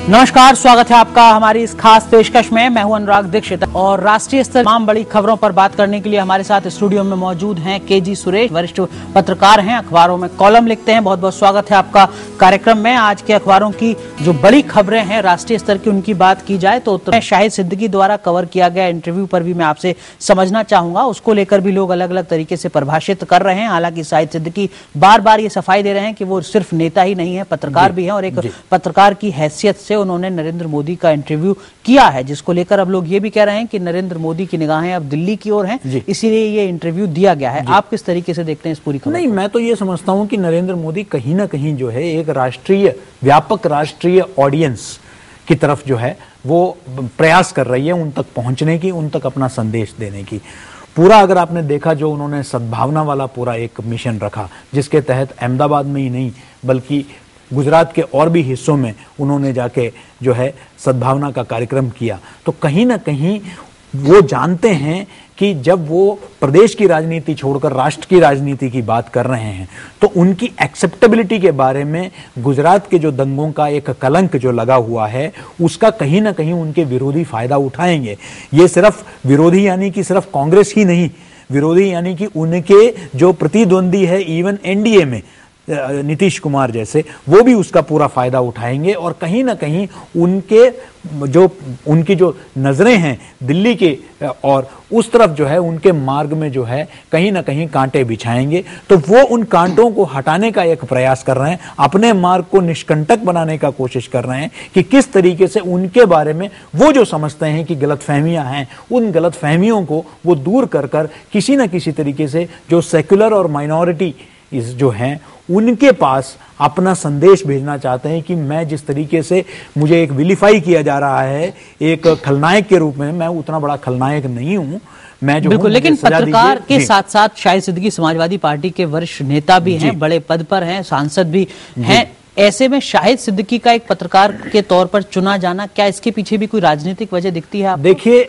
नमस्कार, स्वागत है आपका हमारी इस खास पेशकश में। मैं हूं अनुराग दीक्षित और राष्ट्रीय स्तर तमाम बड़ी खबरों पर बात करने के लिए हमारे साथ स्टूडियो में मौजूद हैं केजी सुरेश, वरिष्ठ पत्रकार हैं, अखबारों में कॉलम लिखते हैं। बहुत बहुत स्वागत है आपका कार्यक्रम में। आज के अखबारों की जो बड़ी खबरें हैं राष्ट्रीय स्तर की, उनकी बात की जाए तो शाहिद सिद्दीकी द्वारा कवर किया गया इंटरव्यू पर भी मैं आपसे समझना चाहूंगा। उसको लेकर भी लोग अलग अलग तरीके से परिभाषित कर रहे हैं। हालांकि शाहिद सिद्दीकी बार बार ये सफाई दे रहे हैं कि वो सिर्फ नेता ही नहीं है, पत्रकार भी है और एक पत्रकार की हैसियत से उन्होंने नरेंद्र मोदी का इंटरव्यू किया है, जिसको लेकर अब लोग ये भी कह रहे हैं कि नरेंद्र मोदी की निगाहें अब दिल्ली की ओर हैं, इसीलिए ये इंटरव्यू दिया गया है। आप किस तरीके से देखते हैं इस पूरी खबर? नहीं, मैं तो ये समझता हूं कि नरेंद्र मोदी कहीं ना कहीं जो है एक व्यापक राष्ट्रीय ऑडियंस की तरफ जो है वो प्रयास कर रही है उन तक पहुंचने की, उन तक अपना संदेश देने की। पूरा अगर आपने देखा जो उन्होंने सद्भावना वाला पूरा एक मिशन रखा, जिसके तहत अहमदाबाद में ही नहीं बल्कि गुजरात के और भी हिस्सों में उन्होंने जाके जो है सद्भावना का कार्यक्रम किया, तो कहीं ना कहीं वो जानते हैं कि जब वो प्रदेश की राजनीति छोड़कर राष्ट्र की राजनीति की बात कर रहे हैं तो उनकी एक्सेप्टेबिलिटी के बारे में गुजरात के जो दंगों का एक कलंक जो लगा हुआ है उसका कहीं ना कहीं उनके विरोधी फायदा उठाएंगे। ये सिर्फ विरोधी यानी कि सिर्फ कांग्रेस ही नहीं, विरोधी यानी कि उनके जो प्रतिद्वंदी है इवन एनडीए में नीतीश कुमार जैसे, वो भी उसका पूरा फायदा उठाएंगे और कहीं ना कहीं उनकी जो नजरें हैं दिल्ली के और उस तरफ जो है उनके मार्ग में जो है कहीं ना कहीं कांटे बिछाएंगे। तो वो उन कांटों को हटाने का एक प्रयास कर रहे हैं, अपने मार्ग को निष्कंटक बनाने का कोशिश कर रहे हैं कि किस तरीके से उनके बारे में वो जो समझते हैं कि गलतफहमियां हैं, उन गलतफहमियों को वो दूर कर कर किसी न किसी तरीके से जो सेक्युलर और माइनॉरिटी जो हैं उनके पास अपना संदेश भेजना चाहते हैं कि मैं जिस तरीके से मुझे एक विलीफाई किया जा रहा है एक खलनायक के रूप में, मैं उतना बड़ा खलनायक नहीं हूं, मैं जो बिल्कुल, लेकिन पत्रकार के साथ साथ शाहिद सिद्दीकी समाजवादी पार्टी के वरिष्ठ नेता भी हैं, बड़े पद पर हैं, सांसद भी हैं। ऐसे में शाहिद सिद्दीकी का एक पत्रकार के तौर पर चुना जाना, क्या इसके पीछे भी कोई राजनीतिक वजह दिखती है आपको? देखिए,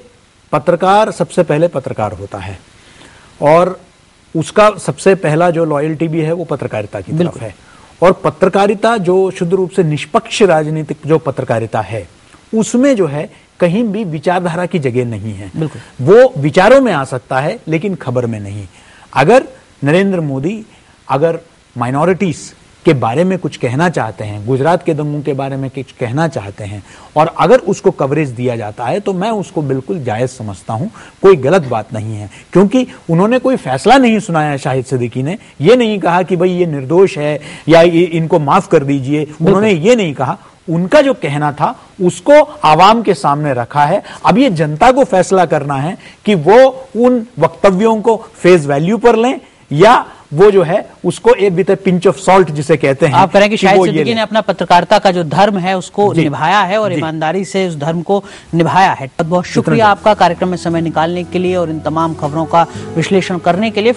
पत्रकार सबसे पहले पत्रकार होता है और उसका सबसे पहला जो लॉयल्टी भी है वो पत्रकारिता की तरफ है। और पत्रकारिता जो शुद्ध रूप से निष्पक्ष राजनीतिक जो पत्रकारिता है उसमें जो है कहीं भी विचारधारा की जगह नहीं है। वो विचारों में आ सकता है लेकिन खबर में नहीं। अगर नरेंद्र मोदी अगर माइनॉरिटीज के बारे में कुछ कहना चाहते हैं, गुजरात के दंगों के बारे में कुछ कहना चाहते हैं और अगर उसको कवरेज दिया जाता है तो मैं उसको बिल्कुल जायज समझता हूं, कोई गलत बात नहीं है। क्योंकि उन्होंने कोई फैसला नहीं सुनाया, शाहिद सिद्दीकी ने ये नहीं कहा कि भाई ये निर्दोष है या इनको माफ कर दीजिए, उन्होंने ये नहीं कहा। उनका जो कहना था उसको आवाम के सामने रखा है। अब ये जनता को फैसला करना है कि वो उन वक्तव्यों को फेस वैल्यू पर लें या वो जो है उसको एक विद पिंच ऑफ सॉल्ट जिसे कहते हैं। आप कह रहे हैं कि शाहिद सिद्दीकी ने अपना पत्रकारिता का जो धर्म है उसको निभाया है और ईमानदारी से उस धर्म को निभाया है। बहुत बहुत शुक्रिया आपका कार्यक्रम में समय निकालने के लिए और इन तमाम खबरों का विश्लेषण करने के लिए।